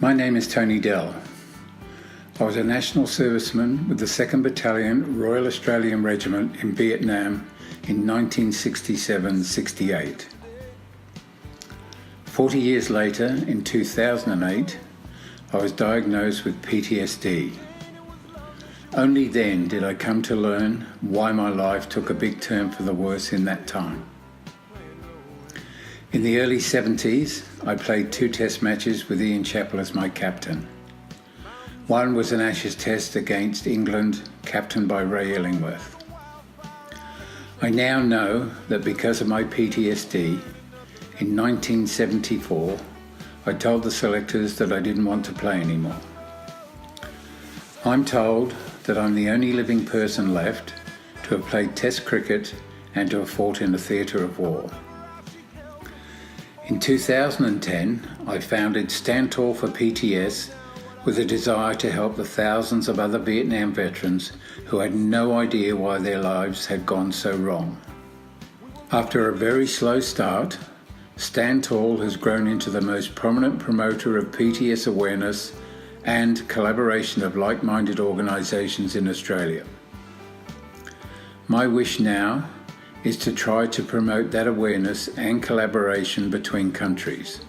My name is Tony Dell. I was a national serviceman with the 2nd Battalion Royal Australian Regiment in Vietnam in 1967-68. 40 years later, in 2008, I was diagnosed with PTSD. Only then did I come to learn why my life took a big turn for the worse in that time. In the early 70s, I played 2 test matches with Ian Chappell as my captain. One was an Ashes test against England, captained by Ray Illingworth. I now know that because of my PTSD, in 1974, I told the selectors that I didn't want to play anymore. I'm told that I'm the only living person left to have played Test cricket and to have fought in a theatre of war. In 2010, I founded Stand Tall for PTS with a desire to help the thousands of other Vietnam veterans who had no idea why their lives had gone so wrong. After a very slow start, Stand Tall has grown into the most prominent promoter of PTS awareness and collaboration of like-minded organisations in Australia. My wish now is to try to promote that awareness and collaboration between countries.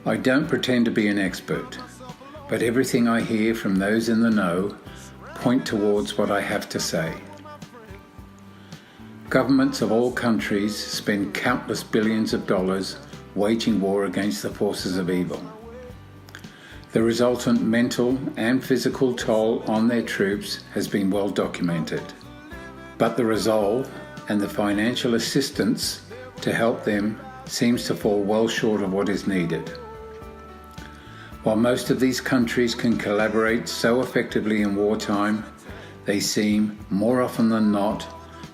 I don't pretend to be an expert, but everything I hear from those in the know point towards what I have to say. Governments of all countries spend countless billions of dollars waging war against the forces of evil. The resultant mental and physical toll on their troops has been well documented. But the resolve and the financial assistance to help them seems to fall well short of what is needed. While most of these countries can collaborate so effectively in wartime, they seem, more often than not,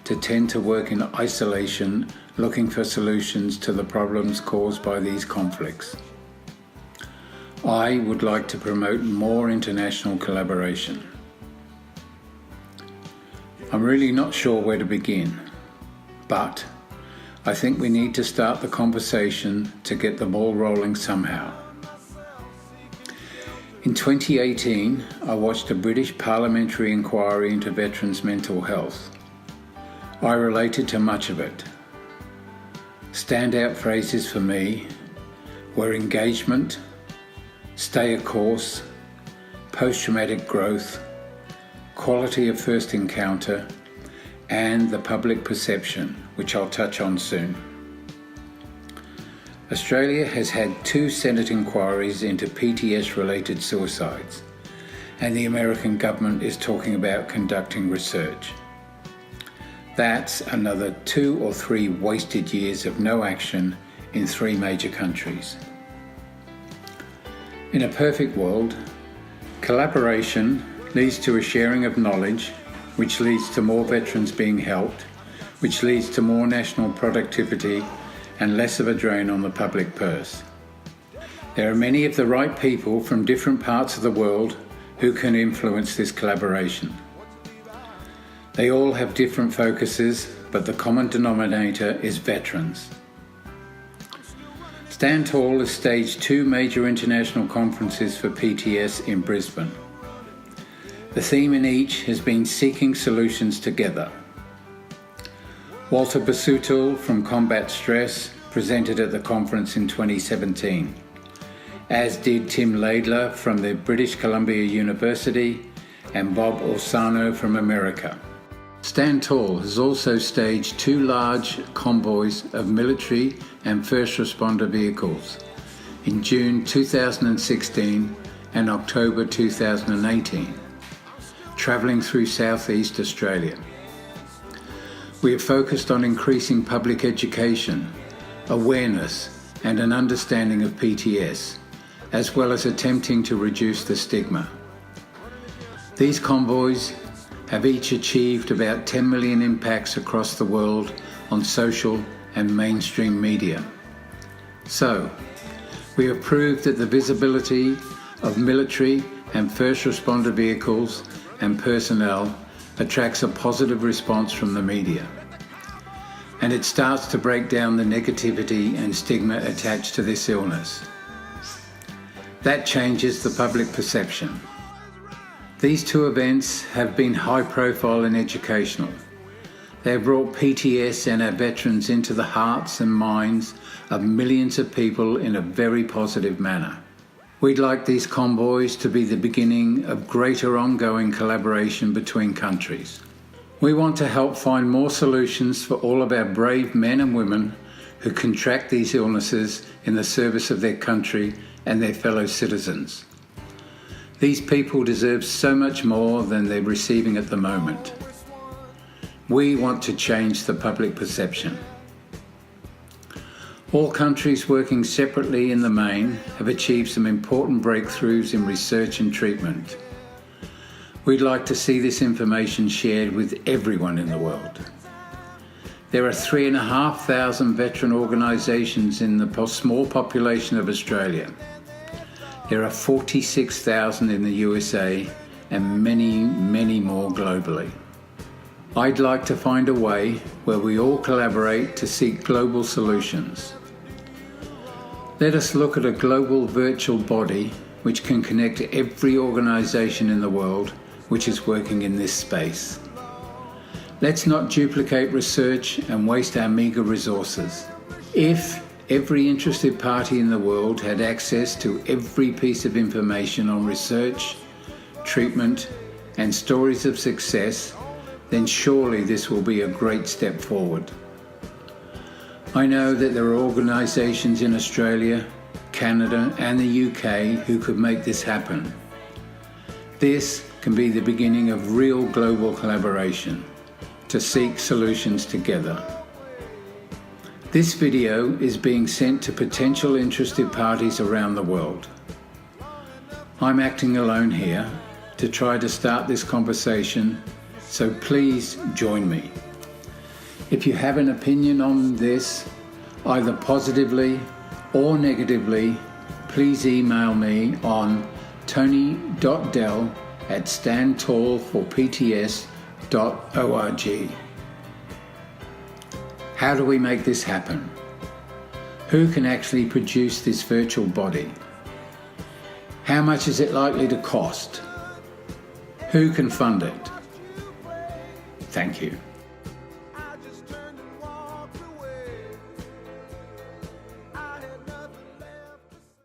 to tend to work in isolation, looking for solutions to the problems caused by these conflicts. I would like to promote more international collaboration. I'm really not sure where to begin, but I think we need to start the conversation to get the ball rolling somehow. In 2018, I watched a British parliamentary inquiry into veterans' mental health. I related to much of it. Standout phrases for me were engagement, stay a course, post-traumatic growth, quality of first encounter, and the public perception, which I'll touch on soon. Australia has had 2 Senate inquiries into PTS-related suicides, and the American government is talking about conducting research. That's another 2 or 3 wasted years of no action in 3 major countries. In a perfect world, collaboration leads to a sharing of knowledge, which leads to more veterans being helped, which leads to more national productivity and less of a drain on the public purse. There are many of the right people from different parts of the world who can influence this collaboration. They all have different focuses, but the common denominator is veterans. Stand Tall has staged 2 major international conferences for PTS in Brisbane. The theme in each has been seeking solutions together. Walter Basuto from Combat Stress presented at the conference in 2017, as did Tim Laidler from the British Columbia University and Bob Orsano from America. Stand Tall has also staged 2 large convoys of military and first responder vehicles in June 2016 and October 2018, travelling through southeast Australia. We have focused on increasing public education, awareness and an understanding of PTS, as well as attempting to reduce the stigma. These convoys have each achieved about 10 million impacts across the world on social and mainstream media. So, we have proved that the visibility of military and first responder vehicles and personnel attracts a positive response from the media. And it starts to break down the negativity and stigma attached to this illness. That changes the public perception. These two events have been high profile and educational. They have brought PTS and our veterans into the hearts and minds of millions of people in a very positive manner. We'd like these convoys to be the beginning of greater ongoing collaboration between countries. We want to help find more solutions for all of our brave men and women who contract these illnesses in the service of their country and their fellow citizens. These people deserve so much more than they're receiving at the moment. We want to change the public perception. All countries working separately in the main have achieved some important breakthroughs in research and treatment. We'd like to see this information shared with everyone in the world. There are 3,500 veteran organisations in the small population of Australia. There are 46,000 in the USA and many, many more globally. I'd like to find a way where we all collaborate to seek global solutions. Let us look at a global virtual body which can connect every organisation in the world which is working in this space. Let's not duplicate research and waste our meagre resources. If every interested party in the world had access to every piece of information on research, treatment, and stories of success, then surely this will be a great step forward. I know that there are organisations in Australia, Canada, and the UK who could make this happen. This can be the beginning of real global collaboration to seek solutions together. This video is being sent to potential interested parties around the world. I'm acting alone here to try to start this conversation, so please join me. If you have an opinion on this, either positively or negatively, please email me on tony.dell@standtallforpts.org. How do we make this happen? Who can actually produce this virtual body? How much is it likely to cost? Who can fund it? Thank you.